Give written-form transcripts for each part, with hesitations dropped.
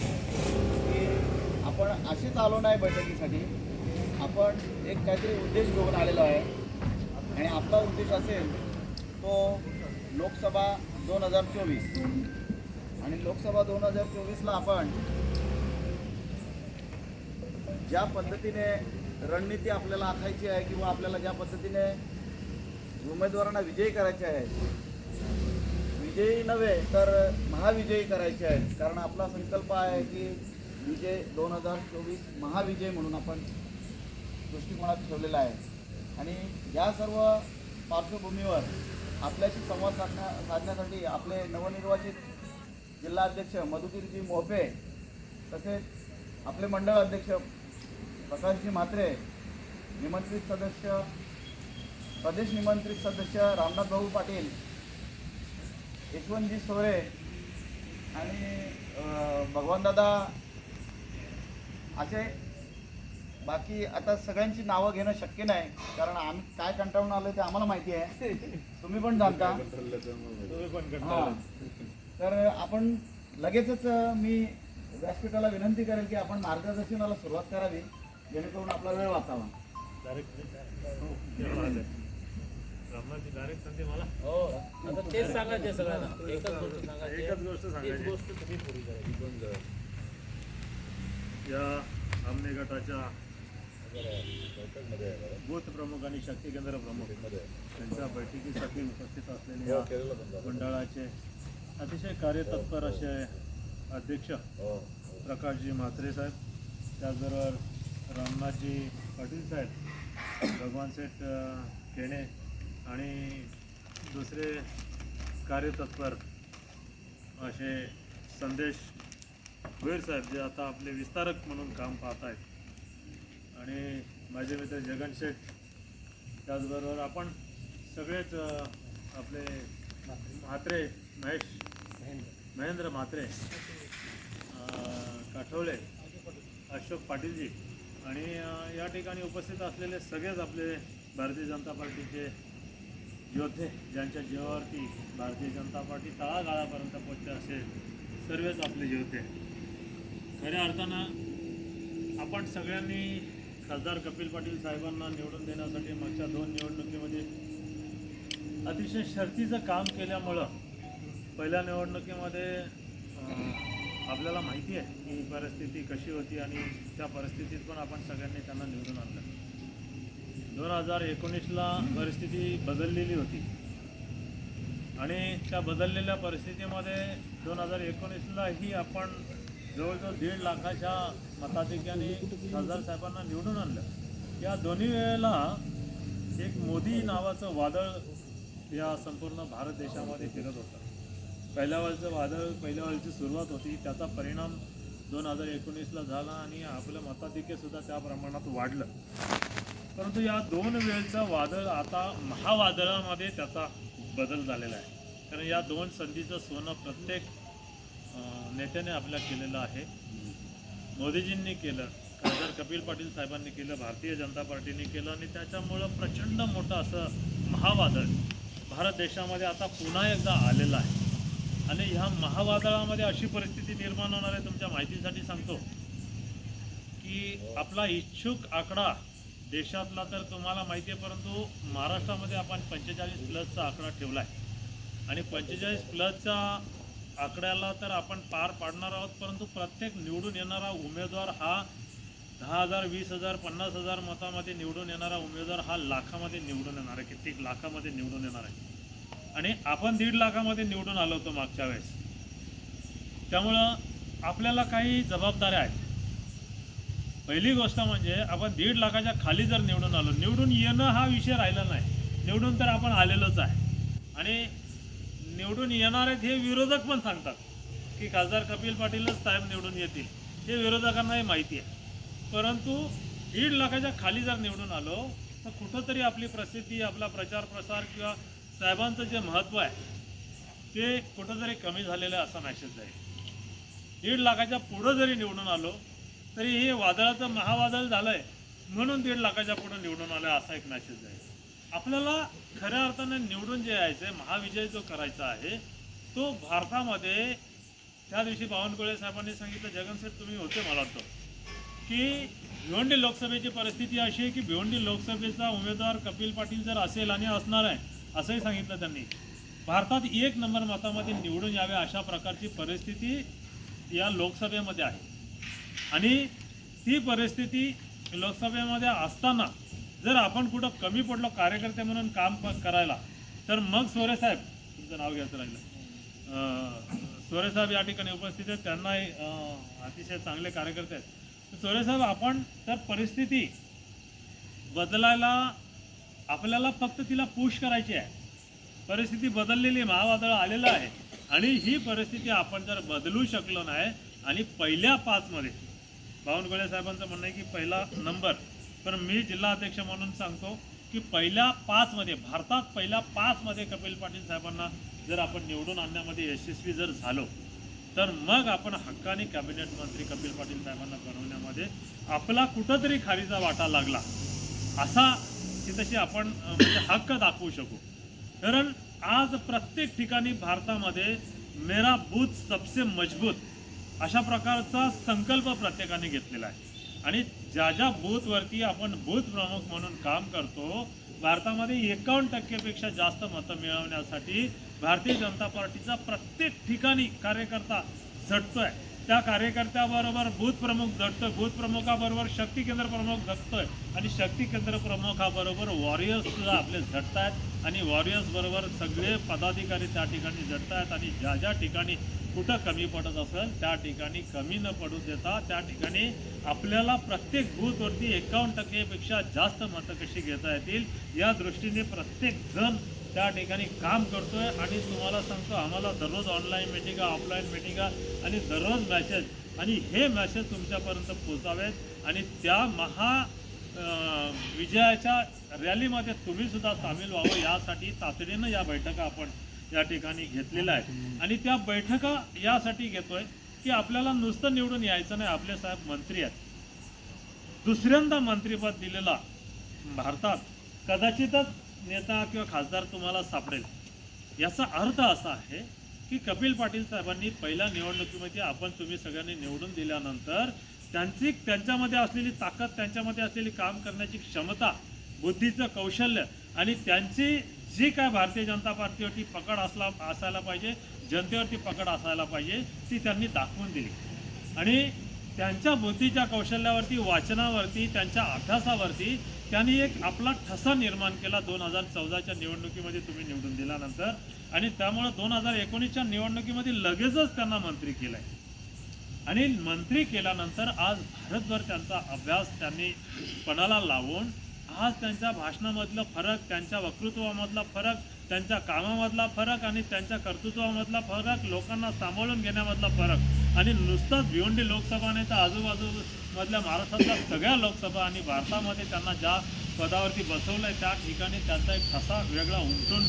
की आपण अशीच आलो नाही बैठकीसाठी, आपण एक काहीतरी उद्देश घेऊन आलेलो आहे आणि आपला उद्देश असेल तो लोकसभा 2024. आणि लोकसभा 2024ला आपण ज्या पद्धतीने रणनीती आपल्याला आखायची आहे किंवा आपल्याला ज्या पद्धतीने उमेदवारांना विजयी करायचे आहे, विजयी नव्हे तर महाविजयी करायचे आहेत. कारण आपला संकल्प आहे की विजय 2024 महाविजय म्हणून आपण दृष्टिकोनात ठेवलेला आहे. आणि या सर्व पार्श्वभूमीवर आपल्याशी संवाद साधण्यासाठी आपले नवनिर्वाचित जिल्हाध्यक्ष मधुकीरजी मोहपे, तसेच आपले मंडळ अध्यक्ष प्रकाशजी म्हात्रे, निमंत्रित सदस्य प्रदेश निमंत्रित सदस्य रामनाथ भाऊ पाटील, यशवंतजी सोरे आणि भगवानदादा, असे बाकी आता सगळ्यांची नावं घेणं शक्य नाही, कारण आम्ही काय कंटाळून आलो ते आम्हाला माहिती आहे, तुम्ही पण जाणता. हां, तर आपण लगेचच मी व्यासपीठाला विनंती करेल की आपण मार्गदर्शनाला सुरुवात करावी, जेणेकरून आपला वेळ वाचावा. डायरेक्ट संधी मला हो, आता तेच सांगायचे सगळ्यांना. एकच गोष्ट सांगायची. तीच गोष्ट तुम्ही पुरी करायची. या आमने गटाच्या बूथ प्रमुख आणि शक्ती केंद्र प्रमुख यांच्या बैठकीसाठी उपस्थित असलेले या मंडळाचे अतिशय कार्यतत्पर असे अध्यक्ष प्रकाशजी म्हात्रे साहेब, त्याचबरोबर रामनाथजी पाटील साहेब, भगवान शेठ केणे आणि दुसरे कार्यतत्पर असे संदेश भोईर साहेब, जे आता आपले विस्तारक म्हणून काम पाहत आहेत, आणि माझे मित्र जगन शेठ, त्याचबरोबर आपण सगळेच आपले म्हात्रे महेंद्र म्हात्रे, काठवले, अशोक पाटीलजी, आणि या ठिकाणी उपस्थित असलेले सगळेच आपले भारतीय जनता पार्टीचे योद्धे, ज्यांच्या जीवावरती भारतीय जनता पार्टी तळागाळापर्यंत पोहोचते असे सर्वच आपले योद्धे. खऱ्या अर्थानं आपण सगळ्यांनी खासदार कपिल पाटील साहेबांना निवडून देण्यासाठी मागच्या 2 निवडणुकीमध्ये अतिशय शर्तीचं काम केल्यामुळं पहिल्या निवडणुकीमध्ये आपल्याला माहिती आहे की परिस्थिती कशी होती, आणि त्या परिस्थितीत पण आपण सगळ्यांनी त्यांना निवडून आणलं. 2019ला परिस्थिती बदललेली होती, आणि त्या बदललेल्या परिस्थितीमध्ये 2019लाही आपण जवळजवळ 1.5 लाखाच्या मताधिक्याने खासदार साहेबांना निवडून आणलं. या दोन्ही वेळेला एक मोदी नावाचं वादळ या संपूर्ण भारत देशामध्ये फिरत होतं. पहिल्या वेळची सुरुवात होती, त्याचा परिणाम 2019ला झाला आणि आपलं मताधिक्यसुद्धा त्या प्रमाणात वाढलं. परंतु या 2 वेळचं वादळ आता महावादळामध्ये त्याचा बदल झालेला आहे. कारण या 2 संधीचं सोनं प्रत्येक नेत्याने आपल्या केलेलं आहे. मोदीजींनी केलं, खासदार कपिल पाटील साहेबांनी केलं, भारतीय जनता पार्टीने केलं, आणि त्याच्यामुळं प्रचंड मोठं असं महावादळ भारत देशामध्ये आता पुन्हा एकदा आलेलं आहे. आणि ह्या महावादळामध्ये अशी परिस्थिती निर्माण होणार आहे, तुमच्या माहितीसाठी सांगतो की आपला इच्छुक आकडा देशातला तर तुम्हाला माहिती आहे, परंतु महाराष्ट्रामध्ये आपण 45+ आकडा ठेवला आहे, आणि 45+ आकड्याला तर आपण पार पाडणार आहोत. परंतु प्रत्येक निवडून येणारा उमेदवार हा 10,000, 20,000, 50,000 मतामध्ये निवडून येणारा उमेदवार हा लाखामध्ये निवडून येणार आहे, कित्येक लाखामध्ये निवडून येणार आहे. आणि आपण 1.5 लाखामध्ये निवडून आलो होतो मागच्या वेळेस. त्यामुळं आपल्याला काही जबाबदाऱ्या आहेत. पहिली गोष्ट म्हणजे आपण 1.5 लाखाच्या खाली जर निवडून आलो, निवडून येणं हा विषय राहिला नाही, निवडून तर आपण आलेलोच आहे. आणि निवडून येणार आहेत हे विरोधक पण सांगतात की खासदार कपिल पाटीलच साहेब निवडून येतील, हे विरोधकांनाही माहिती आहे. परंतु 1.5 लाखाच्या खाली जर निवडून आलो तर कुठंतरी आपली प्रसिद्धी, आपला प्रचार प्रसार किंवा साहेबांचं जे महत्त्व आहे ते कुठंतरी कमी झालेलं असा मॅसेज जाईल. 1.5 लाखाच्या पुढं जरी निवडून आलो तरी हे वादळाचं महावादळ झालं आहे म्हणून 1.5 लाखाच्या पुढं निवडून आलं असा एक मॅसेज जाईल. आपल्याला खऱ्या अर्थाने निवडून जे यायचं आहे, महाविजय जो करायचा आहे, तो भारतामध्ये त्या दिवशी बावनकुळे साहेबांनी सांगितलं, जगन सर तुम्ही होते मला वाटतं, की भिवंडी लोकसभेची परिस्थिती अशी आहे की भिवंडी लोकसभेचा उमेदवार कपिल पाटील जर असेल आणि असणार आहे असंही सांगितलं त्यांनी, भारतात 1 नंबर मतामध्ये निवडून यावे अशा प्रकारची परिस्थिती या लोकसभेमध्ये आहे. आणि ती परिस्थिती लोकसभेमध्ये असताना जर आपण कुठं कमी पडलो कार्यकर्ते म्हणून काम करायला, तर मग सोरे साहेब, तुमचं नाव घ्यायचं राहिलं, सोरे साहेब या ठिकाणी उपस्थित आहेत, त्यांनाही अतिशय चांगले कार्यकर्ते आहेत. सोरे साहेब, आपण तर परिस्थिती बदलायला आपल्याला फक्त तिला पुश करायची आहे. परिस्थिती बदललेली, महावादळ आलेलं आहे आणि ही परिस्थिती आपण जर बदलू शकलो नाही आणि पहिल्या 5 मध्ये बावनकुळे साहेबांचं म्हणणं आहे की पहिला नंबर, पण मी जिल्हा अध्यक्ष म्हणून सांगतो की पहिल्या 5 मध्ये, भारतात पहिल्या 5 मध्ये कपिल पाटील साहेबांना जर आपण निवडून आणण्यामध्ये यशस्वी जर झालो, तर मग आपण हक्काने कॅबिनेट मंत्री कपिल पाटील साहेबांना बनवण्यामध्ये आपला कुठंतरी खारीचा वाटा लागला असा तिथशी आपण म्हणजे हक्क दाखवू शकू. कारण आज प्रत्येक ठिकाणी भारतामध्ये मेरा बूथ सबसे मजबूत अशा प्रकारचा संकल्प प्रत्येकाने घेतलेला आहे. आणि ज्या ज्या बूथवरती आपण बूथ प्रमुख म्हणून काम करतो, भारतामध्ये 51% पेक्षा जास्त मतं मिळवण्यासाठी भारतीय जनता पार्टीचा प्रत्येक ठिकाणी कार्यकर्ता झटतोय. त्या कार्यकर्त्याबरोबर बूथ प्रमुख झटतोय, बूथ प्रमुखाबरोबर शक्ती केंद्र प्रमुख झटतोय आणि शक्ती केंद्र प्रमुखाबरोबर वॉरियर्स सुद्धा आपले झटत आहेत आणि वॉरियर्स बरोबर सगळे पदाधिकारी त्या ठिकाणी झटत आहेत. आणि ज्या ज्या ठिकाणी कुठं कमी पडत असेल त्या ठिकाणी कमी न पडू देता त्या ठिकाणी आपल्याला प्रत्येक बूथवरती 51% पेक्षा जास्त मतं कशी घेता येतील या दृष्टीने प्रत्येक जण त्या ठिकाणी काम करतोय. आणि तुम्हाला सांगतो, आम्हाला दररोज ऑनलाईन मिटिंगा, ऑफलाईन मिटिंगा आणि दररोज मॅसेज, आणि हे मॅसेज तुमच्यापर्यंत पोचावेत आणि त्या विजयाच्या रॅलीमध्ये तुम्ही सुद्धा सामील व्हावं यासाठी तातडीनं या बैठका आपण या ठिकाणी घेतलेल्या आहेत. आणि त्या बैठका यासाठी घेतोय की आपल्याला नुसतं निवडून यायचं नाही. आपले साहेब मंत्री आहेत, दुसऱ्यांदा मंत्रिपद दिलेला भारतात कदाचितच नेता किंवा खासदार तुम्हाला सापडेल. याचा अर्थ असा आहे की कपिल पाटील साहेबांनी पहिल्या निवडणुकीमध्ये आपण तुम्ही सगळ्यांनी निवडून दिल्यानंतर त्यांच्यामध्ये असलेली ताकद, त्यांच्यामध्ये असलेली काम करण्याची क्षमता, बुद्धीचं कौशल्य आणि त्यांची जी काय भारतीय जनता पार्टीवरती पकड असायला पाहिजे, जनतेवरती पकड असायला पाहिजे, ती त्यांनी दाखवून दिली. आणि त्यांच्या बुद्धीच्या कौशल्यावरती, वाचनावरती, त्यांच्या अभ्यासावरती त्यांनी एक आपला ठसा निर्माण केला 2014च्या निवडणुकीमध्ये तुम्ही निवडून दिल्यानंतर. आणि त्यामुळे 2019च्या निवडणुकीमध्ये लगेचच त्यांना मंत्री केलंय. आणि मंत्री केल्यानंतर आज भारतभर त्यांचा अभ्यास त्यांनी पणाला लावून आज त्यांच्या भाषणामधला फरक, त्यांच्या वक्तृत्वामधला फरक, त्यांच्या कामामधला फरक आणि त्यांच्या कर्तृत्वामधला फरक, लोकांना सांभाळून घेण्यामधला फरक, आणि नुसतंच भिवंडी लोकसभा नाही तर आजूबाजूमधल्या महाराष्ट्रातल्या सगळ्या लोकसभा आणि भारतामध्ये त्यांना ज्या पदावरती बसवलं आहे त्या ठिकाणी त्यांचा एक ठसा वेगळा उमटून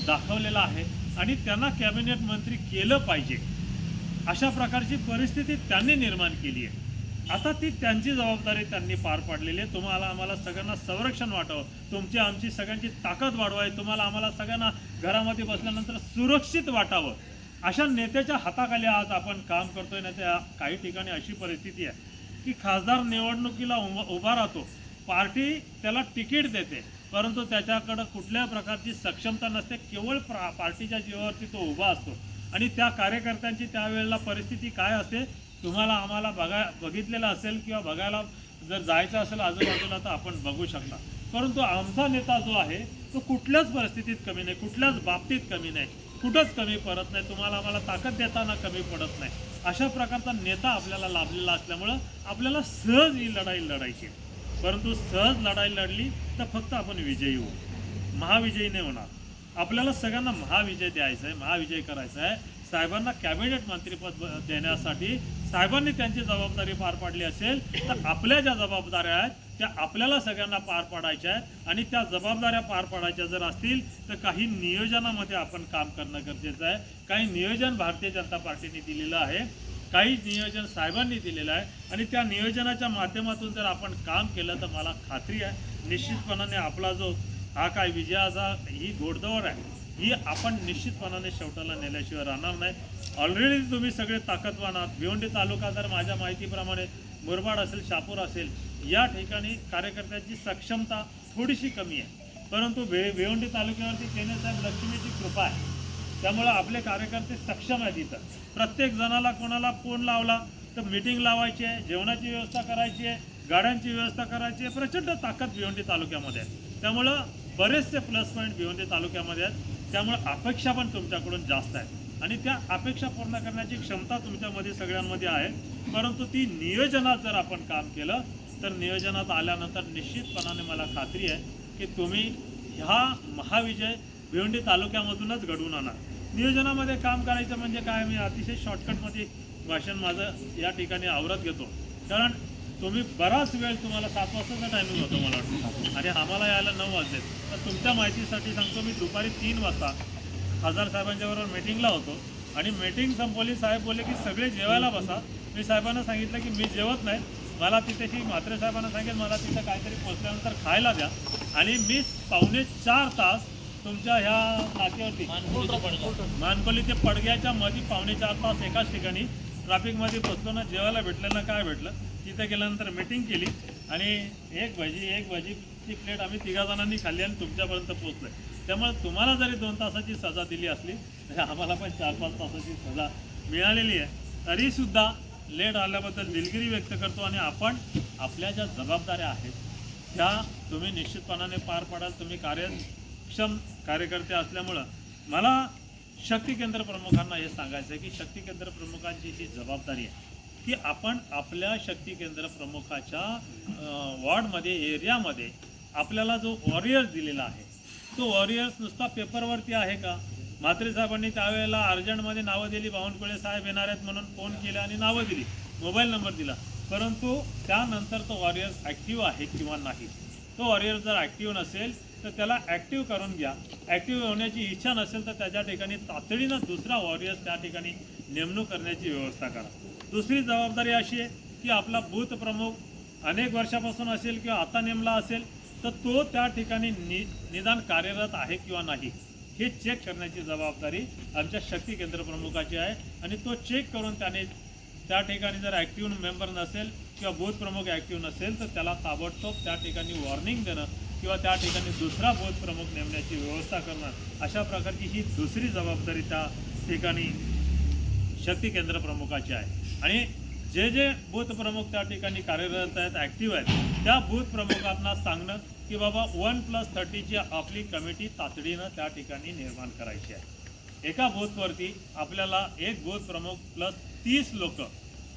दाखवलेला आहे. आणि त्यांना कॅबिनेट मंत्री केलं पाहिजे अशा प्रकारची परिस्थिती त्यांनी निर्माण केली आहे. आता ती त्यांची जबाबदारी त्यांनी पार पाडलेली आहे. तुम्हाला आम्हाला सगळ्यांना संरक्षण वाटावं, तुमची आमची सगळ्यांची ताकद वाढवावी, तुम्हाला आम्हाला सगळ्यांना घरामध्ये बसल्यानंतर सुरक्षित वाटावं, अशा नेत्याच्या हाताखाली आज आपण काम करतोय. ना त्या काही ठिकाणी अशी परिस्थिती आहे की खासदार निवडणुकीला उभा राहतो, पार्टी त्याला तिकीट देते, परंतु त्याच्याकडं कुठल्या प्रकारची सक्षमता नसते, केवळ पार्टीच्या जीवावरती तो उभा असतो. आणि त्या कार्यकर्त्यांची त्यावेळेला परिस्थिती काय असते तुम्हाला आम्हाला बघितलेलं असेल किंवा बघायला जर जायचं असेल आजूबाजूला तर आपण बघू शकता. परंतु आमचा नेता जो आहे तो कुठल्याच परिस्थितीत कमी नाही, कुठल्याच बाबतीत कमी नाही, कुठंच कमी पडत नाही, तुम्हाला आम्हाला ताकद देताना कमी पडत नाही. अशा प्रकारचा नेता आपल्याला लाभलेला असल्यामुळं आपल्याला सहज ही लढाई लढायची. परंतु सहज लढाई लढली तर फक्त आपण विजयी होऊ, महाविजयी नाही होणार. आपल्याला सगळ्यांना महाविजय द्यायचा आहे, महाविजय करायचा आहे. साहेबांना कॅबिनेट मंत्रिपद देण्यासाठी साहेबांनी त्यांची जबाबदारी पार पाडली असेल तर आपल्या ज्या जबाबदाऱ्या आहेत त्या आपल्याला सगळ्यांना पार पाडायच्या आहेत. आणि त्या जबाबदाऱ्या पार पाडायच्या जर असतील तर काही नियोजनामध्ये आपण काम करणं गरजेचं आहे. काही नियोजन भारतीय जनता पार्टीने दिलेलं आहे, काही नियोजन साहेबांनी दिलेलं आहे. आणि त्या नियोजनाच्या माध्यमातून जर आपण काम केलं तर मला खात्री आहे निश्चितपणाने आपला जो हा काय विजयाचा ही घोडदौड आहे ही आपण निश्चितपणाने शेवटाला नेल्याशिवाय राहणार नाही. ऑलरेडी तुम्ही सगळे ताकदवान आहात. भिवंडी तालुका जर माझ्या माहितीप्रमाणे मुरबाड असेल, शहापूर असेल, या ठिकाणी कार्यकर्त्यांची सक्षमता थोडीशी कमी आहे, परंतु भिवंडी तालुक्यावरती केंद्रसाहेब लक्ष्मीची कृपा आहे. त्यामुळं आपले कार्यकर्ते सक्षम आहेत. इथं प्रत्येक जणाला कोणाला फोन लावला तर मीटिंग लावायची आहे, जेवणाची व्यवस्था करायची आहे, गाड्यांची व्यवस्था करायची आहे. प्रचंड ताकद भिवंडी तालुक्यामध्ये आहे. त्यामुळं बरेचसे प्लस पॉईंट भिवंडी तालुक्यामध्ये आहेत. त्यामुळे अपेक्षा पण तुमच्याकडून जास्त आहे आणि त्या अपेक्षा पूर्ण करण्याची क्षमता तुमच्यामध्ये सगळ्यांमध्ये आहे. परंतु ती नियोजनात जर आपण काम केलं तर नियोजनात आल्यानंतर निश्चितपणाने मला खात्री आहे की तुम्ही ह्या महाविजय भिवंडी तालुक्यामधूनच घडवून आणा. नियोजनामध्ये काम करायचं म्हणजे काय, मी अतिशय शॉर्टकटमध्ये भाषण माझं या ठिकाणी आवरत घेतो. कारण तुम्ही बराच वेळ, तुम्हाला 7 वाजताचा टायमिंग होतो मला वाटतं आणि आम्हाला यायला 9 वाजले. तर तुमच्या माहितीसाठी सांगतो, मी दुपारी 3 वाजता खासदार साहेबांच्या बरोबर मीटिंगला होतो आणि मीटिंग संपवली. साहेब बोलले की सगळे जेवायला बसा. मी साहेबांना सांगितलं की मी जेवत नाही, मला तिथेशी म्हात्रे साहेबांना सांगेल मला तिथं काहीतरी पोचल्यानंतर खायला द्या. आणि मी 3.25 तास तुमच्या ह्या नाक्यावरती मानकोली ते पडग्याच्या मध्ये 3.25 तास एकाच ठिकाणी ट्रॅफिकमध्ये बसलो ना. जेवायला भेटलं ना काय भेटलं. तिथे गेल्यानंतर मीटिंग केली आणि एक भजीची प्लेट आम्ही 3 जणांनी खाल्ली आणि तुमच्यापर्यंत पोहोचलो. त्यामुळे तुम्हाला जरी 2 तासाची सजा दिली असली तरी आम्हाला पण 4-5 तासाची सजा मिळालेली आहे. तरीसुद्धा लेट आल्याबद्दल दिलगिरी व्यक्त करतो आणि आपण आपल्या ज्या जबाबदाऱ्या आहेत त्या तुम्ही निश्चितपणाने पार पाडाल. तुम्ही कार्यक्षम कार्यकर्ते असल्यामुळं मला शक्ती केंद्र प्रमुखांना हे सांगायचं आहे की शक्ती केंद्र प्रमुखांची जी जबाबदारी आहे की आपण आपल्या शक्ती केंद्र प्रमुखाच्या वॉर्डमध्ये, एरियामध्ये आपल्याला जो वॉरियर्स दिलेला आहे तो वॉरियर्स नुसता पेपरवरती आहे का. म्हात्रे साहेबांनी त्यावेळेला अर्जंटमध्ये नावं दिली, बावनकुळे साहेब येणार आहेत म्हणून फोन केला आणि नावं दिली, मोबाईल नंबर दिला, परंतु त्यानंतर तो वॉरियर्स ॲक्टिव्ह आहे किंवा नाही. तो वॉरियर्स जर ॲक्टिव्ह नसेल तर त्याला ॲक्टिव्ह करून घ्या. ॲक्टिव्ह होण्याची इच्छा नसेल तर त्याच्या ठिकाणी तातडीनं दुसरा वॉरियर्स त्या ठिकाणी नेमणूक करण्याची व्यवस्था करा. दुसरी जबाबदारी अशी आहे की आपला बूथ प्रमुख अनेक वर्षापासून असेल किंवा आता नेमला असेल तर तो त्या ठिकाणी निदान कार्यरत आहे किंवा नाही हे चेक करण्याची जबाबदारी आमच्या शक्ती केंद्र प्रमुखाची आहे. आणि तो चेक करून त्याने त्या ठिकाणी जर ॲक्टिव्ह मेंबर नसेल किंवा बूथ प्रमुख ॲक्टिव्ह नसेल तर त्याला ताबडतोब त्या ठिकाणी वॉर्निंग देणं किंवा त्या ठिकाणी दुसरा बूथ प्रमुख नेमण्याची व्यवस्था करणं, अशा प्रकारची ही दुसरी जबाबदारी त्या ठिकाणी शक्ती केंद्र प्रमुखाची आहे. आणि जे जे बूथ प्रमुख त्या ठिकाणी कार्यरत आहेत, ॲक्टिव्ह आहेत, त्या बूथ प्रमुखांना सांगणं की बाबा 1+30ची आपली कमिटी तातडीनं त्या ठिकाणी निर्माण करायची आहे. एका बूथवरती आपल्याला एक बूथ प्रमुख प्लस 30 लोक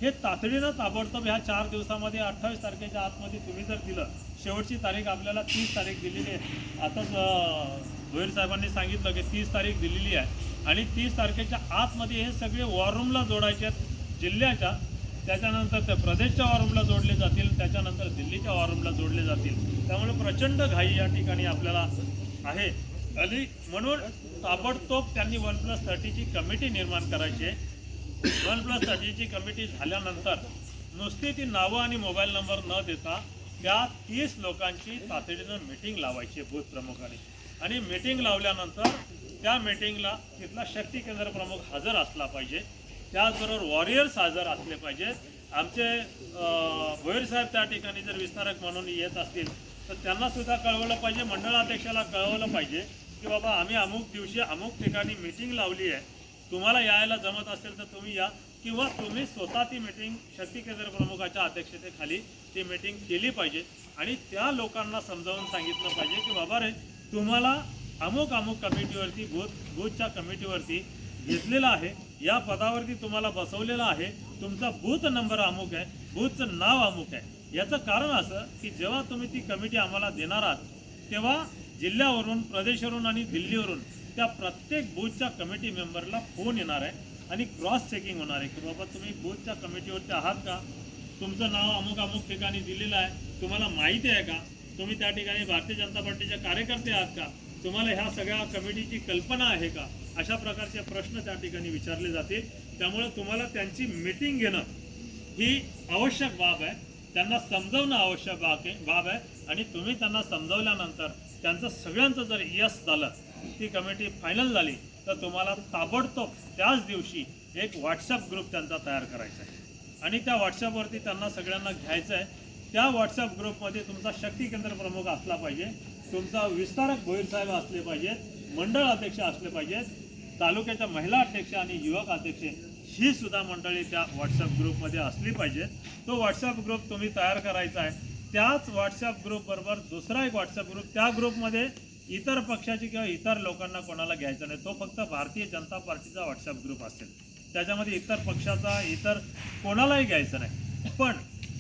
हे तातडीनं ताबडतोब ह्या 4 दिवसामध्ये 28 तारखेच्या आतमध्ये तुम्ही जर दिलं, शेवटची तारीख आपल्याला 30 तारीख दिलेली आहे. आताच भोईर साहेबांनी सांगितलं की 30 तारीख दिलेली आहे आणि 30 तारखेच्या आतमध्ये हे सगळे वॉररूमला जोडायचे आहेत जिल्ह्याच्या. त्याच्यानंतर ते प्रदेशच्या वॉररूमला जोडले जातील, त्याच्यानंतर दिल्लीच्या वॉररूमला जोडले जातील. त्यामुळे प्रचंड घाई या ठिकाणी आपल्याला आहे आणि म्हणून ताबडतोब त्यांनी 1+30ची कमिटी निर्माण करायची आहे. 1+30ची कमिटी झाल्यानंतर नुसती ती नावं आणि मोबाईल नंबर न देता त्या 30 लोकांची तातडीनं मीटिंग लावायची आहे बूथ प्रमुखाने. आणि मीटिंग लावल्यानंतर त्या मीटिंगला तिथला शक्ती केंद्र प्रमुख हजर असला पाहिजे, त्याचबरोबर वॉरियर्स हजर असले पाहिजेत. आमचे भोईर साहेब त्या ठिकाणी जर विस्तारक म्हणून येत असतील तर त्यांना सुद्धा कळवलं पाहिजे, मंडळाध्यक्षाला कळवलं पाहिजे की बाबा आम्ही अमुक दिवशी अमुक ठिकाणी मीटिंग लावली आहे, तुम्हाला यायला जमत असेल तर तुम्ही या, किंवा तुम्ही स्वतः ती मीटिंग शक्ती केंद्र प्रमुखाच्या अध्यक्षतेखाली ती मीटिंग केली पाहिजे. आणि त्या लोकांना समजावून सांगितलं पाहिजे की बाबा रे, तुम्हाला अमुक कमिटीवरती बूथच्या कमिटीवरती घेतलेलं आहे, या पदावरती तुम्हाला बसवलेलं आहे, तुमचा बूथ नंबर अमुक आहे, बूथचं नाव अमुक आहे. याचं कारण असं की जेव्हा तुम्ही ती कमिटी आम्हाला देणार आहात तेव्हा जिल्ह्यावरून, प्रदेशावरून आणि दिल्लीवरून त्या प्रत्येक बूथच्या कमिटी मेंबरला फोन येणार आहे आणि क्रॉस चेकिंग होणार आहे की बाबा तुम्ही बूथच्या कमिटीवरती आहात का, तुमचं नाव अमुक ठिकाणी दिलेलं आहे, तुम्हाला माहिती आहे का, तुम्ही त्या ठिकाणी भारतीय जनता पार्टीचे कार्यकर्ते आहात का, तुम्हाला ह्या सगळ्या कमिटीची कल्पना आहे का, अशा प्रकारचे प्रश्न त्या ठिकाणी विचारले जातील. त्यामुळे तुम्हाला त्यांची मीटिंग घेणं ही आवश्यक बाब आहे, त्यांना समजावणं आवश्यक बाब आहे. आणि तुम्ही त्यांना समजावल्यानंतर त्यांचं सगळ्यांचं जर यश झालं ती कमिटी फायनल झाली तर तुम्हाला ताबडतोब त्याच दिवशी एक व्हॉट्सअप ग्रुप त्यांचा तयार करायचा आहे आणि त्या व्हॉट्सअपवरती त्यांना सगळ्यांना घ्यायचं आहे. त्या व्हॉट्सअप ग्रुपमध्ये तुमचा शक्ती केंद्र प्रमुख असला पाहिजे, तुमचा विस्तारक भोईर साहेब असले पाहिजेत, मंडळ अध्यक्ष असले पाहिजेत, तालुक्याच्या महिला अध्यक्ष आणि युवक अध्यक्ष ही सुद्धा मंडळी त्या व्हॉट्सअप ग्रुपमध्ये असली पाहिजेत. तो व्हॉट्सअप ग्रुप तुम्ही तयार करायचा आहे. त्याच व्हॉट्सअप ग्रुपबरोबर दुसरा एक व्हॉट्सअप ग्रुप, त्या ग्रुपमध्ये इतर पक्षाची किंवा इतर लोकांना कोणाला घ्यायचा नाही. तो फक्त भारतीय जनता पार्टीचा व्हॉट्सअप ग्रुप असेल. त्याच्यामध्ये इतर पक्षाचा इतर कोणालाही घ्यायचं नाही. पण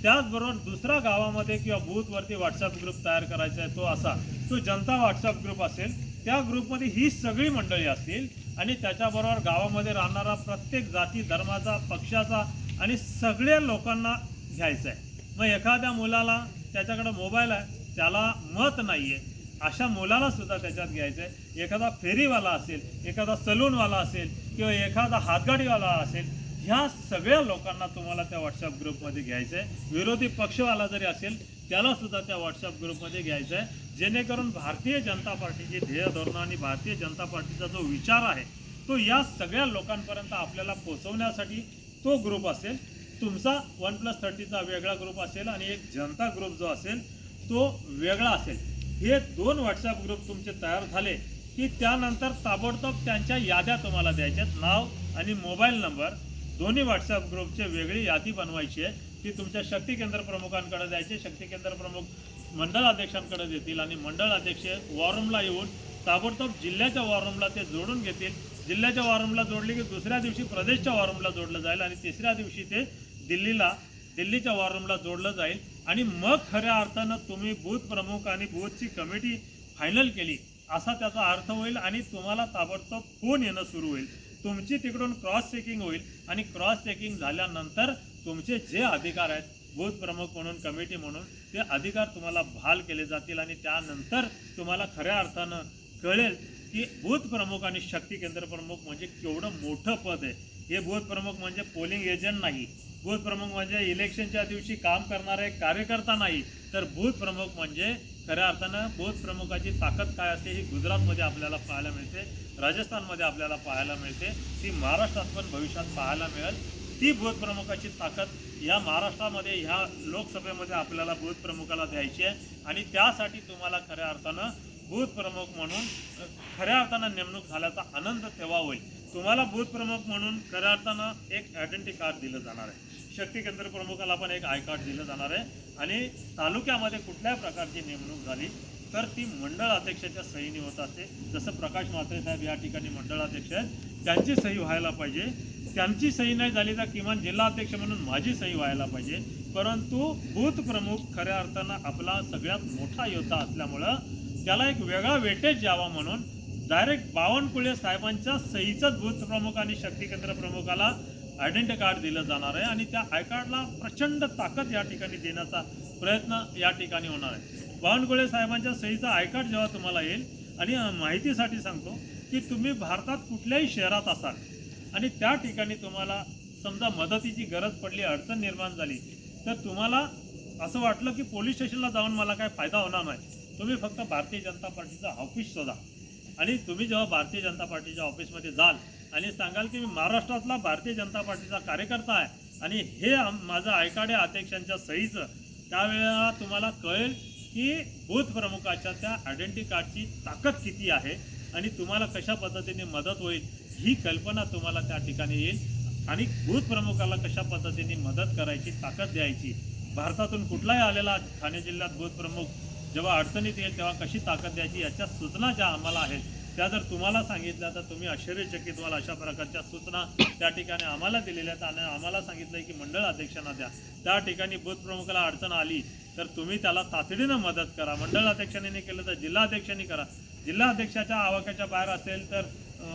त्याचबरोबर दुसरा गावामध्ये किंवा बूथवरती व्हॉट्सअप ग्रुप तयार करायचा आहे, तो जनता व्हॉट्सअप ग्रुप असेल. त्या ग्रुपमध्ये ही सगळी मंडळी असतील आणि त्याच्याबरोबर गावामध्ये राहणारा प्रत्येक जाती धर्माचा पक्षाचा आणि सगळ्या लोकांना घ्यायचं आहे. मग एखाद्या मुलाला त्याच्याकडे मोबाईल आहे, त्याला मत नाही आहे, अशा मुलाला सुद्धा त्याच्यात घ्यायचं आहे. एखादा फेरीवाला असेल, एखादा सलूनवाला असेल किंवा एखादा हातगाडीवाला असेल, ह्या सगळ्या लोकांना तुम्हाला त्या व्हॉट्सअप ग्रुपमध्ये घ्यायचं आहे. विरोधी पक्षवाला जरी असेल त्याला सुद्धा त्या व्हॉट्सअप ग्रुपमध्ये घ्यायचं आहे, जेणेकरून भारतीय जनता पार्टीची ध्येय धोरणं आणि भारतीय जनता पार्टीचा जो विचार आहे तो या सगळ्या लोकांपर्यंत आपल्याला पोहोचवण्यासाठी तो ग्रुप असेल. तुमचा 1+30चा वेगळा ग्रुप असेल आणि एक जनता ग्रुप जो असेल तो वेगळा असेल. हे 2 व्हॉट्सअप ग्रुप तुमचे तयार झाले की त्यानंतर ताबडतोब त्यांच्या याद्या तुम्हाला द्यायच्यात. नाव आणि मोबाईल नंबर दोन्ही व्हॉट्सअप ग्रुपचे वेगळी यादी बनवायची आहे. ती तुमच्या शक्ती केंद्र प्रमुखांकडे द्यायची. शक्ती केंद्र प्रमुख मंडळ अध्यक्षांकडे देतील आणि मंडळ अध्यक्ष वॉरूमला येऊन ताबडतोब जिल्ह्याच्या वॉरूमला ते जोडून घेतील. जिल्ह्याच्या वॉरूमला जोडली की दुसऱ्या दिवशी प्रदेशच्या वॉरूमला जोडलं जाईल आणि तिसऱ्या दिवशी ते दिल्लीच्या वॉरूमला जोडलं जाईल. आणि मग खऱ्या अर्थानं तुम्ही बूथ प्रमुख आणि बूथची कमिटी फायनल केली असा त्याचा अर्थ होईल आणि तुम्हाला ताबडतोब फोन येणं सुरू होईल. तुमची तिकडून क्रॉस चेकिंग होईल आणि क्रॉस चेकिंग झाल्यानंतर तुमचे जे अधिकार आहेत बूथ प्रमुख म्हणून कमिटी म्हणून ते अधिकार तुम्हाला बहाल केले जातील आणि त्यानंतर तुम्हाला खऱ्या अर्थानं कळेल की बूथ प्रमुख आणि शक्ती केंद्र प्रमुख म्हणजे केवढं मोठं पद आहे. हे बूथ प्रमुख म्हणजे पोलिंग एजंट नाही, बूथ प्रमुख म्हणजे इलेक्शनच्या दिवशी काम करणारे कार्यकर्ता नाही, तर बूथ प्रमुख म्हणजे खऱ्या अर्थानं बूथ प्रमुखाची ताकद काय असते ही गुजरातमध्ये आपल्याला पाहायला मिळते, राजस्थानमध्ये आपल्याला पाहायला मिळते, ती महाराष्ट्रात पण भविष्यात पाहायला मिळेल. ती बूथ प्रमुखाची ताकद या महाराष्ट्रामध्ये ह्या लोकसभेमध्ये आपल्याला बूथ प्रमुखाला द्यायची आहे आणि त्यासाठी तुम्हाला खऱ्या अर्थानं बूथ प्रमुख म्हणून खऱ्या अर्थानं नेमणूक झाल्याचा आनंद तेव्हा होईल. तुम्हाला बूथ प्रमुख म्हणून खऱ्या अर्थानं एक आयडेंटिटी कार्ड दिलं जाणार आहे. शक्ती केंद्र प्रमुखाला पण एक आय कार्ड दिलं जाणार आहे आणि तालुक्यामध्ये कुठल्याही प्रकारची नेमणूक झाली तर ती मंडळ अध्यक्षाच्या सहीने होत असते. जसं प्रकाश म्हात्रे साहेब या ठिकाणी मंडळ अध्यक्ष आहेत, त्यांची सही व्हायला पाहिजे. त्यांची सही नाही झाली तर किमान जिल्हा अध्यक्ष म्हणून माझी सही व्हायला पाहिजे. परंतु बूथ प्रमुख खऱ्या अर्थानं आपला सगळ्यात मोठा योद्धा असल्यामुळं त्याला एक वेगळा वेटेज यावा म्हणून डायरेक्ट बावनकुळे साहेबांच्या सहीचंच बूथ प्रमुख आणि शक्ती केंद्र प्रमुखाला आयडेंटिटी कार्ड दिलं जाणार आहे आणि त्या आय कार्डला प्रचंड ताकद या ठिकाणी देण्याचा प्रयत्न या ठिकाणी होणार आहे. बावनकुळे साहेबांच्या सहीचा आय कार्ड जेव्हा तुम्हाला येईल आणि माहितीसाठी सांगतो की तुम्ही भारतात कुठल्याही शहरात असाल आणि त्या ठिकाणी तुम्हाला समजा मदतीची गरज पडली, अडचण निर्माण झाली तर तुम्हाला असं वाटलं की पोलीस स्टेशनला जाऊन मला काय फायदा होणार नाही, तुम्ही फक्त भारतीय जनता पार्टीचं ऑफिस शोधा आणि तुम्ही जेव्हा भारतीय जनता पार्टीच्या ऑफिसमध्ये जाल आणि सांगाल की मी महाराष्ट्रातला भारतीय जनता पार्टीचा कार्यकर्ता आहे आणि हे माझं आय कार्ड आहे अध्यक्षांच्या सहीचं, त्यावेळेला तुम्हाला कळेल की बूथ प्रमुखाच्या त्या आयडेंटिटी कार्डची ताकद किती आहे आणि तुम्हाला कशा पद्धतीने मदत होईल ही कल्पना तुम्हाला त्या ठिकाणी येईल आणि बूथ प्रमुखाला कशा पद्धतीने मदत करायची, ताकद द्यायची. भारतातून कुठलाही आलेला ठाणे जिल्ह्यात बूथ प्रमुख जेव्हा अडचणीत येईल तेव्हा कशी ताकद द्यायची याच्या सूचना ज्या आम्हाला आहेत त्या जर तुम्हाला सांगितल्या तर तुम्ही आश्चर्यचकित व्हाल. अशा प्रकारच्या सूचना त्या ठिकाणी आम्हाला दिलेल्या आहेत आणि आम्हाला सांगितलं की मंडळ अध्यक्षांना द्या. त्या ठिकाणी बूथ प्रमुखाला अडचण आली तर तुम्ही त्याला तातडीनं मदत करा. मंडळ अध्यक्षांनी नाही केलं तर जिल्हा अध्यक्षांनी करा. जिल्हा अध्यक्षाच्या आवाक्याच्या बाहेर असेल तर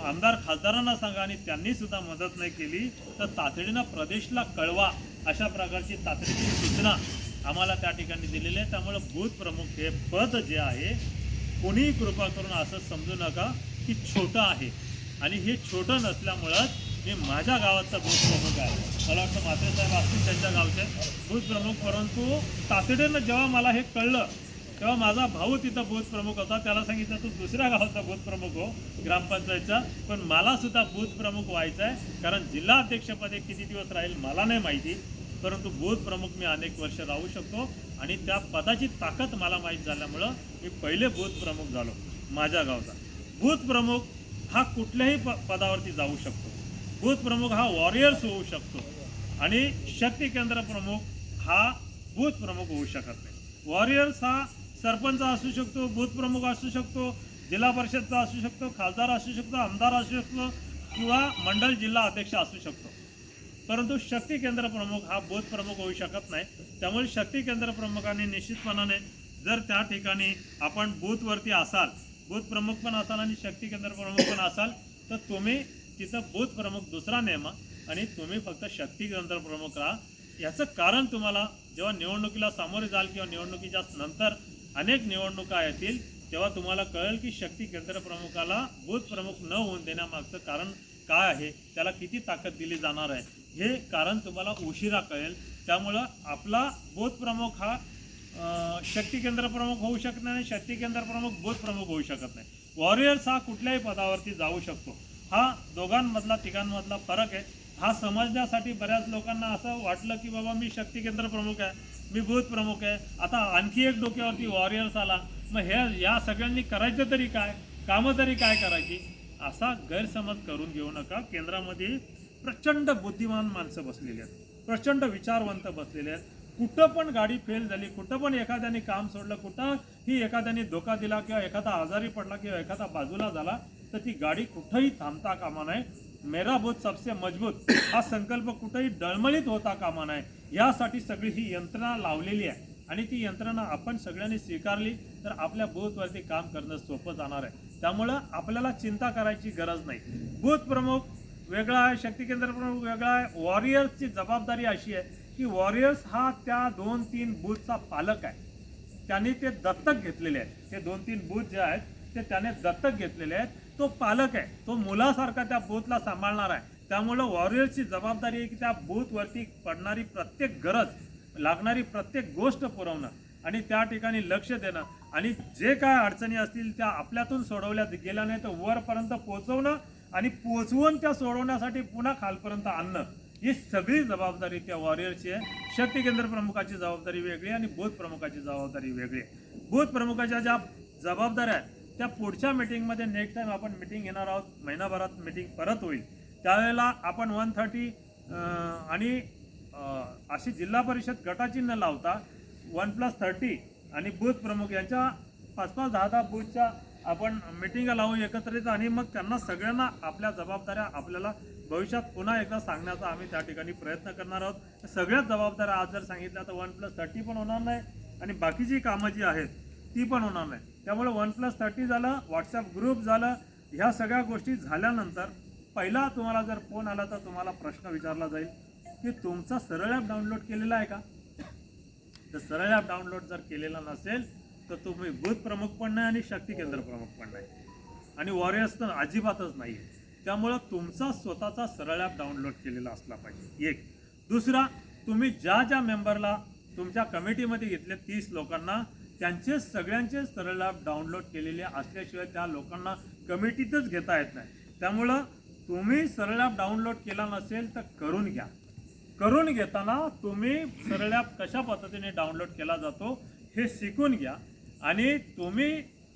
आमदार खासदारांना सांगा आणि त्यांनी सुद्धा मदत नाही केली तर तातडीनं प्रदेशला कळवा. अशा प्रकारची तातडीची सूचना आम्हाला त्या ठिकाणी दिलेली आहे. त्यामुळे बूथ प्रमुख हे पद जे आहे कोणीही कृपा करून असं समजू नका की छोटं आहे आणि हे छोटं नसल्यामुळंच मी माझ्या गावाचा बूथ प्रमुख आहे. मला वाटतं म्हात्रे साहेब असतील त्यांच्या गावचे बूथ प्रमुख, परंतु तातडीनं जेव्हा मला हे कळलं तेव्हा माझा भाऊ तिथं बूथ प्रमुख होता, त्याला सांगितलं तू दुसऱ्या गावाचा बूथ प्रमुख हो ग्रामपंचायतचा, पण मला सुद्धा बूथ प्रमुख व्हायचं आहे, कारण जिल्हा अध्यक्षपदी किती दिवस राहील मला नाही माहिती, परंतु बूथ प्रमुख मी अनेक वर्ष राहू शकतो आणि त्या पदाची ताकद मला माहीत झाल्यामुळं मी पहिले बूथ प्रमुख झालो माझ्या गावचा. बूथ प्रमुख हा कुठल्याही पदावरती जाऊ शकतो. बूथ प्रमुख हा वॉरियर्स होऊ शकतो आणि शक्ती केंद्र प्रमुख हा बूथ प्रमुख होऊ शकत नाही. वॉरियर्स हा सरपंच असू शकतो, बूथ प्रमुख असू शकतो, जिल्हा परिषदचा असू शकतो, खासदार असू शकतो, आमदार असू शकतो किंवा मंडल जिल्हा अध्यक्ष असू शकतो, परंतु शक्ती केंद्र प्रमुख हा बूथ प्रमुख होऊ शकत नाही. त्यामुळे शक्ती केंद्र प्रमुखाने निश्चितपणाने जर त्या ठिकाणी आपण बूथवरती असाल, बूथ प्रमुख पण असाल आणि शक्ती केंद्र प्रमुख पण असाल, तर तुम्ही तिथं बूथ प्रमुख दुसरा नेमा आणि तुम्ही फक्त शक्ती केंद्र प्रमुख राहा. याचं कारण तुम्हाला जेव्हा निवडणुकीला सामोरे जाल किंवा निवडणुकीच्या नंतर अनेक निवडणुका येतील तेव्हा तुम्हाला कळेल की शक्ती केंद्र प्रमुखाला बूथ प्रमुख न होऊन देण्यामागचं कारण काय आहे, त्याला किती ताकद दिली जाणार आहे, हे कारण तुम्हाला उशिरा कळेल. त्यामुळं आपला बूथ प्रमुख हा शक्ती केंद्र प्रमुख होऊ शकत नाही, शक्ती केंद्र प्रमुख बूथ प्रमुख होऊ शकत नाही. वॉरियर्स हा कुठल्याही पदावरती जाऊ शकतो. हा दोघांमधला तिघांमधला फरक आहे. हा समजण्यासाठी बऱ्याच लोकांना असं वाटलं की बाबा मी शक्ती केंद्र प्रमुख आहे, मी बूथ प्रमुख आहे, आता आणखी एक डोक्यावरती वॉरियर्स आला, मग हे या सगळ्यांनी करायचं तरी काय, कामं तरी काय करायची, असा गैरसमज करून घेऊ नका. केंद्रामध्ये प्रचंड बुद्धिमान माणसं बसलेली आहेत, प्रचंड विचारवंत बसलेले आहेत. कुठं पण गाडी फेल झाली, कुठं पण एखाद्याने काम सोडलं, कुठंही एखाद्याने धोका दिला किंवा एखादा आजारी पडला किंवा एखादा बाजूला झाला तर ती गाडी कुठंही थांबता कामा नये. मेरा बूथ सबसे मजबूत हा संकल्प कुठेही डळमळीत होता कामा नये, यासाठी सगळी ही यंत्रणा लावलेली आहे आणि ती यंत्रणा आपण सगळ्यांनी स्वीकारली तर आपल्या बूथवरती काम करणं सोपं जाणार आहे. त्यामुळं आपल्याला चिंता करायची गरज नाही. बूथ प्रमुख वेगळा आहे, शक्ती केंद्र प्रमुख वेगळा आहे. वॉरियर्सची जबाबदारी अशी आहे की वॉरियर्स हा त्या 2-3 बूथचा पालक आहे, त्याने ते दत्तक घेतलेले आहेत. ते 2-3 बूथ जे आहेत ते त्याने दत्तक घेतलेले आहेत. तो पालक आहे, तो मुलासारखा त्या बूथला सांभाळणार आहे. त्यामुळं वॉरियर्सची जबाबदारी आहे की त्या बूथवरती पडणारी प्रत्येक गरज, लागणारी प्रत्येक गोष्ट पुरवणं आणि त्या ठिकाणी लक्ष देणं आणि जे काय अडचणी असतील त्या आपल्यातून सोडवल्या गेल्या नाही तर वरपर्यंत पोहोचवणं आणि पोहोचवून त्या सोडवण्यासाठी पुन्हा खालपर्यंत आणणं, ही सगळी जबाबदारी त्या वॉरियर्सची आहे. शक्ती केंद्र प्रमुखाची जबाबदारी वेगळी आणि बूथ प्रमुखाची जबाबदारी वेगळी आहे. बूथ प्रमुखाच्या ज्या जबाबदाऱ्या आहेत त्या पुढच्या मीटिंगमध्ये नेक्स्ट टाइम आपण मीटिंग घेणार आहोत, महिनाभरात मीटिंग परत होईल, त्यावेळेला आपण 130 आणि अशी जिल्हा परिषद गटाची न लावता 1+30 आणि बूथ प्रमुख यांच्या 5-5, 10-10 बूथच्या आपण मिटिंगा लावू एकत्रित आणि मग त्यांना सगळ्यांना आपल्या जबाबदाऱ्या आपल्याला भविष्यात पुन्हा एकदा सांगण्याचा आम्ही त्या ठिकाणी प्रयत्न करणार आहोत. सगळ्याच जबाबदाऱ्या आज जर सांगितल्या तर 1+30 पण होणार नाही आणि बाकीची कामं जी आहेत ती पण होणार नाही. त्यामुळे 1+30 झालं, व्हॉट्सअप ग्रुप झालं, ह्या सगळ्या गोष्टी झाल्यानंतर पहिला तुम्हाला जर फोन आला तर तुम्हाला प्रश्न विचारला जाईल की तुमचा सरळ ॲप डाउनलोड केलेला आहे का. तर सरळ ॲप डाउनलोड जर केलेला नसेल तर तुम्ही बूथ प्रमुख पण नाही आणि शक्ती केंद्र प्रमुख पण नाही आणि वॉरियर्स तर अजिबातच नाही. त्यामुळं तुमचा स्वतःचा सरळ ॲप डाउनलोड केलेला असला पाहिजे. एक. दुसरा, तुम्ही ज्या मेंबरला तुमच्या कमिटीमध्ये घेतले 30 लोकांना त्यांचे सगळ्यांचे सरळ ॲप डाउनलोड केलेले असल्याशिवाय त्या लोकांना कमिटीतच घेता येत नाही. त्यामुळं तुम्ही सरळ ॲप डाउनलोड केला नसेल तर करून घ्या. करून घेताना तुम्ही सरळ ॲप कशा पद्धतीने डाउनलोड केला जातो हे शिकून घ्या आणि तुम्ही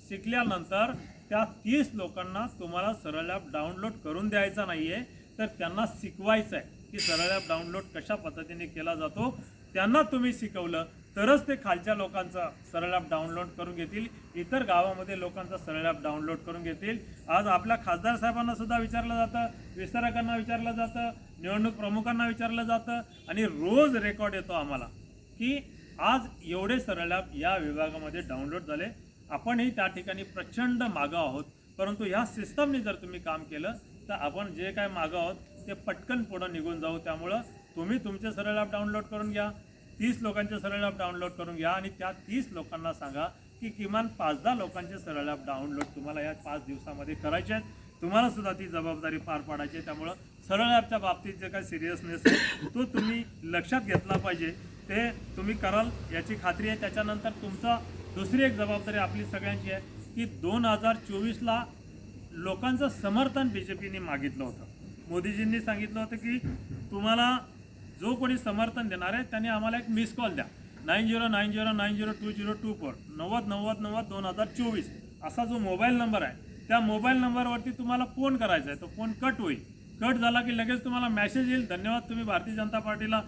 शिकल्यानंतर त्या 30 लोकांना तुम्हाला सरळ ॲप डाउनलोड करून द्यायचा नाही आहे तर त्यांना शिकवायचं आहे की सरळ ॲप डाउनलोड कशा पद्धतीने केला जातो. त्यांना तुम्ही शिकवलं तरच ते खालच्या लोकांचा सरळ ॲप डाउनलोड करून घेतील, इतर गावामध्ये लोकांचा सरळ ॲप डाउनलोड करून घेतील. आज आपल्या खासदार साहेबांना सुद्धा विचारलं जातं, विस्तारकांना विचारलं जातं, निवडणूक प्रमुखांना विचारलं जातं आणि रोज रेकॉर्ड येतो आम्हाला की आज एवढे सरळ ॲप या विभागामध्ये डाउनलोड झाले. आपणही त्या ठिकाणी प्रचंड मागं आहोत, परंतु ह्या सिस्टमने जर तुम्ही काम केलं तर आपण जे काय मागं आहोत ते पटकन पुढं निघून जाऊ. त्यामुळं तुम्ही तुमचे सरळ ॲप डाउनलोड करून घ्या, 30 लोकांचे सरळ ॲप डाउनलोड करून घ्या आणि त्या 30 लोकांना सांगा की किमान 5-10 लोकांचे सरळ ॲप डाउनलोड तुम्हाला या 5 दिवसामध्ये करायचे आहेत. तुम्हाला सुद्धा ती जबाबदारी पार पाडायची आहे. त्यामुळं सरळ ॲपच्या बाबतीत जे काही सिरियसनेस आहे तो तुम्ही लक्षात घेतला पाहिजे. ते तुम्ही कराल याची खात्री आहे. त्याच्यानंतर तुमचा दुसरी एक जबाबदारी आपली सगळ्यांची आहे की 2024ला लोकांचं समर्थन BJPने मागितलं होतं. मोदीजींनी सांगितलं होतं की तुम्हाला जो कोणी समर्थन देणार आहे त्यांनी आम्हाला एक मिस कॉल द्या 9090902024 9090902024 असा जो मोबाईल नंबर आहे त्या मोबाईल नंबरवरती तुम्हाला फोन करायचा आहे. तो फोन कट होईल. कट झाला की लगेच तुम्हाला मेसेज येईल, धन्यवाद तुम्ही भारतीय जनता पार्टीला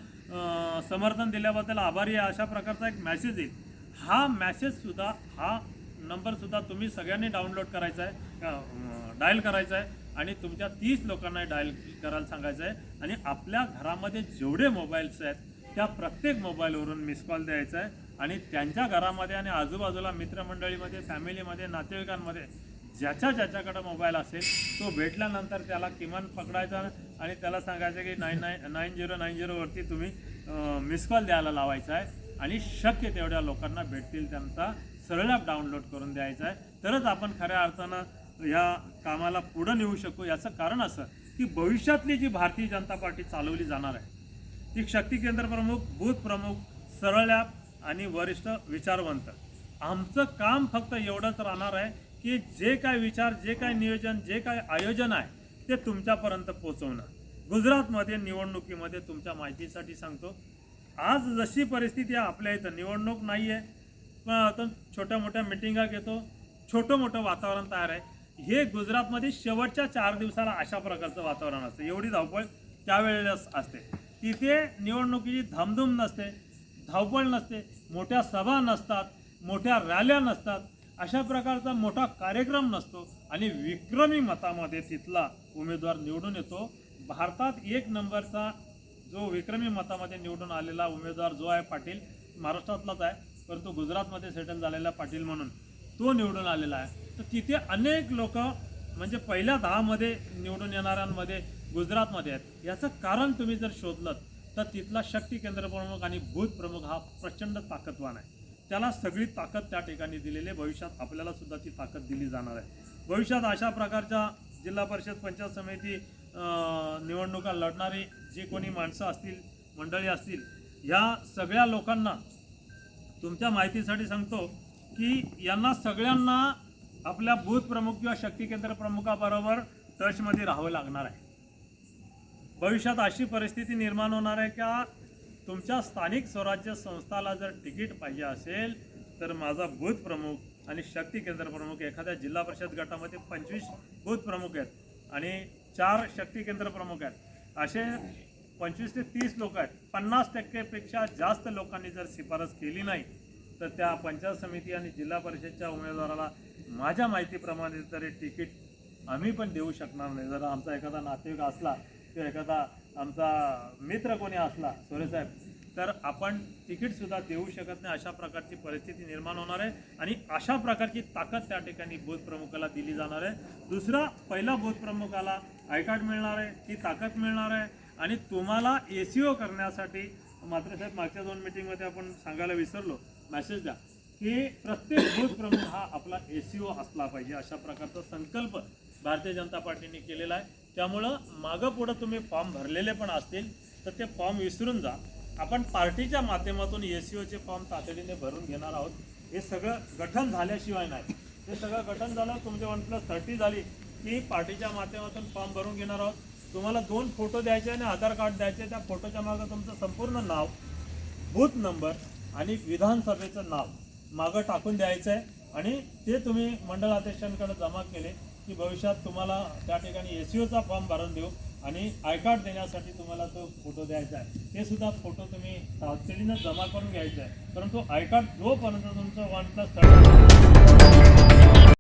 समर्थन दिल्याबद्दल आभारी आहे, अशा प्रकारचा एक मेसेज येईल. हा मेसेजसुद्धा हा नंबरसुद्धा तुम्ही सगळ्यांनी डाउनलोड करायचा आहे, डायल करायचा आहे आणि तुमच्या 30 लोकांना डायल करायला सांगायचं आहे. आणि आपल्या घरामध्ये जेवढे मोबाईल्स आहेत त्या प्रत्येक मोबाईलवरून मिस कॉल द्यायचा आहे आणि त्यांच्या घरामध्ये आणि आजूबाजूला मित्रमंडळीमध्ये, फॅमिलीमध्ये, नातेवाईकांमध्ये ज्याच्याकडे मोबाईल असेल तो भेटल्यानंतर त्याला किमान पकडायचा आणि त्याला सांगायचं की 9090वरती तुम्ही मिस कॉल द्यायला लावायचा आहे आणि शक्य तेवढ्या लोकांना भेटतील त्यांचा सरळ ॲप डाउनलोड करून द्यायचा आहे. तरच आपण खऱ्या अर्थानं ह्या कामाला पुढं नेऊ शकू. याचं कारण असं की भविष्यातली जी भारतीय जनता पार्टी चालवली जाणार आहे ती शक्ती केंद्र प्रमुख, बूथ प्रमुख, सरळ ॲप आणि वरिष्ठ विचारवंत. आमचं काम फक्त एवढंच राहणार आहे की जे काय विचार, जे काय नियोजन, जे काय आयोजन आहे ते तुमच्यापर्यंत पोहोचवणं. गुजरातमध्ये निवडणुकीमध्ये तुमच्या माहितीसाठी सांगतो, आज जशी परिस्थिती आहे आपल्या इथं निवडणूक नाही आहे पण आता छोट्या मोठ्या मिटिंगा घेतो, छोटं मोठं वातावरण तयार आहे. हे गुजरातमध्ये शेवटच्या 4 दिवसाला अशा प्रकारचं वातावरण असतं. एवढी धावपळ त्यावेळेला असते. तिथे निवडणुकीची धामधूम नसते, धावपळ नसते, मोठ्या सभा नसतात, मोठ्या रॅल्या नसतात, अशा प्रकारचा मोठा कार्यक्रम नसतो आणि विक्रमी मतामध्ये तिथला उमेदवार निवडून येतो. भारतात 1 नंबरचा जो विक्रमी मतामध्ये निवडून आलेला उमेदवार जो आहे पाटील, महाराष्ट्रातलाच आहे परंतु गुजरातमध्ये सेटल झालेला पाटील म्हणून तो निवडून आलेला आहे. तर तिथे अनेक लोक म्हणजे पहिल्या 10 मध्ये निवडून येणाऱ्यांमध्ये गुजरातमध्ये आहेत. याचं कारण तुम्ही जर शोधलं तर तिथला शक्ती केंद्र प्रमुख आणि बूथ प्रमुख हा प्रचंड ताकदवान आहे. त्याला सगळी ताकद त्या ठिकाणी दिलेली आहे. भविष्यात आपल्याला सुद्धा ती ताकद दिली जाणार आहे. भविष्यात अशा प्रकारच्या जिल्हा परिषद, पंचायत समिती निवडणुका लढणारी जी कोणी माणसं असतील, मंडळी असतील, ह्या सगळ्या लोकांना तुमच्या माहितीसाठी सांगतो की यांना सगळ्यांना आपल्या बूथ प्रमुख किंवा शक्ती केंद्र प्रमुखाबरोबर टचमध्ये राहावं लागणार आहे. भविष्यात अशी परिस्थिती निर्माण होणार आहे का तुमच्या स्थानिक स्वराज्य संस्थाला जर तिकीट पाहिजे असेल तर माझा बूथ प्रमुख आणि शक्ती केंद्र प्रमुख, एखाद्या जिल्हा परिषद गटामध्ये 25 बूथ प्रमुख आहेत आणि 4 शक्ती केंद्र प्रमुख आहेत. असे 25 ते 30 लोक आहेत. 50% जास्त लोकांनी जर शिफारस केली नाही तर त्या पंचायत समिती आणि जिल्हा परिषदच्या उमेदवाराला माझ्या माहितीप्रमाणे तरी तिकीट आम्ही पण देऊ शकणार नाही. जर आमचा एखादा नातेवाईक असला किंवा एखादा आमचा मित्र कोणी असला, सोरेसाहेब, तर आपण तिकीटसुद्धा देऊ शकत नाही. अशा प्रकारची परिस्थिती निर्माण होणार आहे आणि अशा प्रकारची ताकद त्या ठिकाणी बूथ प्रमुखाला दिली जाणार आहे. दुसरा, पहिला बूथ प्रमुखाला आय कार्ड मिळणार आहे, ती ताकद मिळणार आहे आणि तुम्हाला ACO करण्यासाठी मात्र साहेब मागच्या 2 मीटिंगमध्ये आपण सांगायला विसरलो, मेसेज द्या की प्रत्येक बूथ प्रमुख हा आपला ACO असला पाहिजे. अशा प्रकारचा संकल्प भारतीय जनता पार्टीने केलेला आहे. त्यामुळं मागं पुढं तुम्ही फॉर्म भरलेले पण असतील तर ते फॉर्म विसरून जा. आपण पार्टीच्या माध्यमातून ACOचे फॉर्म तातडीने भरून घेणार आहोत. हे सगळं गठन झाल्याशिवाय नाही. हे सगळं गठन झालं, तुमचे 1+30 झाली की पार्टीच्या माध्यमातून फॉर्म भरून घेणार आहोत. तुम्हाला 2 फोटो द्यायचे आणि आधार कार्ड द्यायचे. त्या फोटोच्या मागं तुमचं संपूर्ण नाव, बूथ नंबर आणि विधानसभेचं नाव मागं टाकून द्यायचं आहे आणि ते तुम्ही मंडळ अध्यक्षांकडे जमा केले की भविष्यात तुम्हाला त्या ठिकाणी ACOचा फॉर्म भरून देऊ आणि आय कार्ड देण्यासाठी तुम्हाला तो फोटो द्यायचा आहे. ते सुद्धा फोटो तुम्ही तातडीनं जमा करून घ्यायचा आहे. परंतु आय कार्ड जोपर्यंत तुमचं 1+30